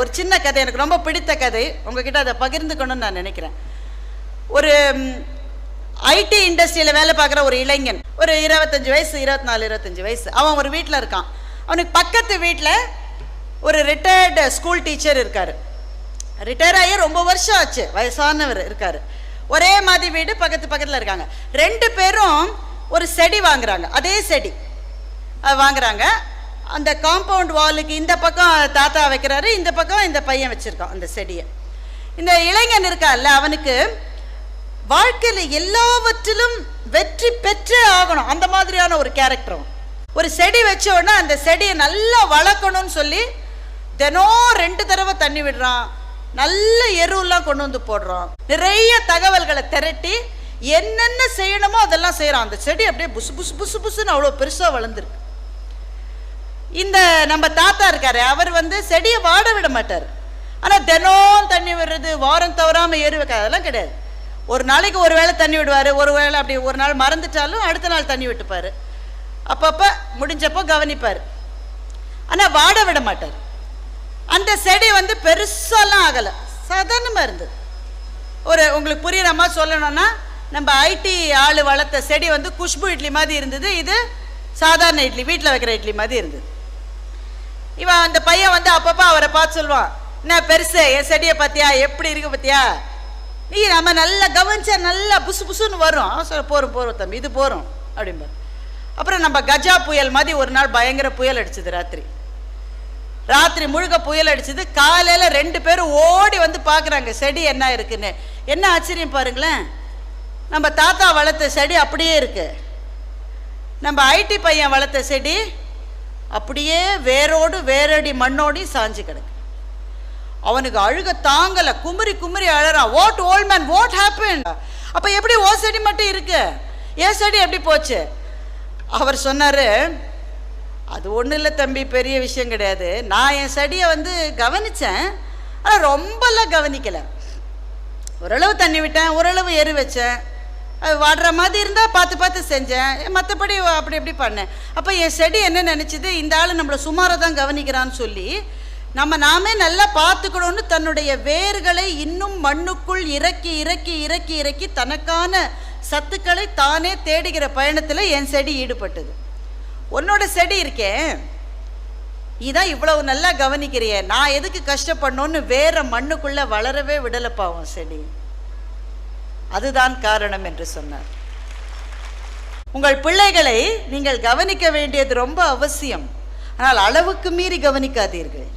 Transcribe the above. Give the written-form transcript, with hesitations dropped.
ஒரு சின்ன கதை, எனக்கு ரொம்ப பிடித்த கதை, உங்ககிட்ட அதை பகிர்ந்துக்கணும்னு நான் நினைக்கிறேன். ஒரு ஐடி இண்டஸ்ட்ரியில் வேலை பார்க்குற ஒரு இளைஞன், ஒரு 25 வயசு, 24, 25 வயசு. அவன் ஒரு வீட்டில் இருக்கான். அவனுக்கு பக்கத்து வீட்டில் ஒரு ரிட்டையர்டு ஸ்கூல் டீச்சர் இருக்கார். ரிட்டையர் ஆகி ரொம்ப வருஷம் ஆச்சு, வயசானவர் இருக்கார். ஒரே மாதிரி வீடு, பக்கத்தில் இருக்காங்க. 2 பேரும் ஒரு செடி வாங்குறாங்க. அதே செடி வாங்குறாங்க. அந்த காம்பவுண்ட் வாலுக்கு இந்த பக்கம் தாத்தா வைக்கிறாரு, இந்த பக்கம் இந்த பையன் வச்சிருக்கான் அந்த செடியை. இந்த இளைஞன் இருக்கான்ல, அவனுக்கு வாழ்க்கையில் எல்லாவற்றிலும் வெற்றி பெற்றே ஆகணும், அந்த மாதிரியான ஒரு கேரக்டரும். ஒரு செடி வச்ச உடனே அந்த செடியை நல்லா வளர்க்கணும்னு சொல்லி தினம் 2 தடவை தண்ணி விடுறான், நல்ல எருவெல்லாம் கொண்டு வந்து போடுறான், நிறைய தகவல்களை திரட்டி என்னென்ன செய்யணுமோ அதெல்லாம் செய்யறான். அந்த செடி அப்படியே புசு புசு புசு புசுன்னு அவ்வளோ பெருசா வளர்ந்துருக்கு. இந்த நம்ம தாத்தா இருக்காரு, அவர் செடியை வாட விட மாட்டார். ஆனால் தினம் தண்ணி விடுறது, வாரம் தவறாம ஏறு வைக்க அதெல்லாம் கிடையாது. ஒரு நாளைக்கு ஒரு வேளை தண்ணி விடுவார், ஒரு வேளை அப்படி ஒரு நாள் மறந்துட்டாலும் அடுத்த நாள் தண்ணி விட்டுப்பார். அப்பப்போ முடிஞ்சப்போ கவனிப்பார். ஆனால் வாட விட மாட்டார். அந்த செடி பெருசாலாம் ஆகலை, சாதாரணமாக இருந்தது. உங்களுக்கு புரியுற மாதிரி சொல்லணும்னா, நம்ம ஐடி ஆள் வளர்த்த செடி குஷ்பு இட்லி மாதிரி இருந்தது, இது சாதாரண இட்லி, வீட்டில் வைக்கிற இட்லி மாதிரி இருந்தது. இவன் அந்த பையன் அப்பப்போ அவரை பார்த்து சொல்லுவான், என்ன பெருசு, என் செடியை பார்த்தியா, எப்படி இருக்கு பார்த்தியா, நீ நம்ம நல்லா கவனிச்சா நல்லா புசு புசுன்னு வரும். அவன் சொல்ல, போகிறோம் தம்பி, இது போகிறோம் அப்படிம்பார். அப்புறம் நம்ம கஜா புயல் மாதிரி ஒரு நாள் பயங்கர புயல் அடிச்சது. ராத்திரி முழுக்க புயல் அடிச்சது. காலையில் 2 பேரும் ஓடி பார்க்குறாங்க செடி என்ன இருக்குன்னு. என்ன ஆச்சரியம் பாருங்களேன், நம்ம தாத்தா வளர்த்த செடி அப்படியே இருக்கு, நம்ம ஐடி பையன் வளர்த்த செடி அப்படியே வேரோடு வேரடி மண்ணோடி சாஞ்சு கிடக்கு. அவனுக்கு அழுக தாங்கல, குமரி குமரி அழறான். What old man, what happen? அப்ப எப்படி ஓ செடி மட்டும் இருக்கு, ஏன் செடி எப்படி போச்சு? அவர் சொன்னாரு, அது ஒன்றும் இல்லை தம்பி, பெரிய விஷயம் கிடையாது. நான் என் செடியை கவனிச்சேன், ஆனால் ரொம்பலாம் கவனிக்கல. ஓரளவு தண்ணி விட்டேன், ஓரளவு எரு வச்சேன், அது வாடுற மாதிரி இருந்தால் பார்த்து பார்த்து செஞ்சேன், மற்றபடி அப்படி எப்படி பண்ணேன். அப்போ என் செடி என்ன நினச்சிது, இந்த ஆள் நம்மளை சுமாராக தான் கவனிக்கிறான்னு சொல்லி நாமே நல்லா பார்த்துக்கணும்னு தன்னுடைய வேர்களை இன்னும் மண்ணுக்குள் இறக்கி இறக்கி இறக்கி இறக்கி தனக்கான சத்துக்களை தானே தேடுகிற பயணத்தில் என் செடி ஈடுபட்டது. உன்னோட செடி இருக்கேன், நீதான் இவ்வளவு நல்லா கவனிக்கிறிய, நான் எதுக்கு கஷ்டப்படணும்னு வேற மண்ணுக்குள்ள வளரவே விடலப்பாவும் செடி. அதுதான் காரணம் என்று சொன்னார். உங்கள் பிள்ளைகளை நீங்கள் கவனிக்க வேண்டியது ரொம்ப அவசியம், ஆனால் அளவுக்கு மீறி கவனிக்காதீர்கள்.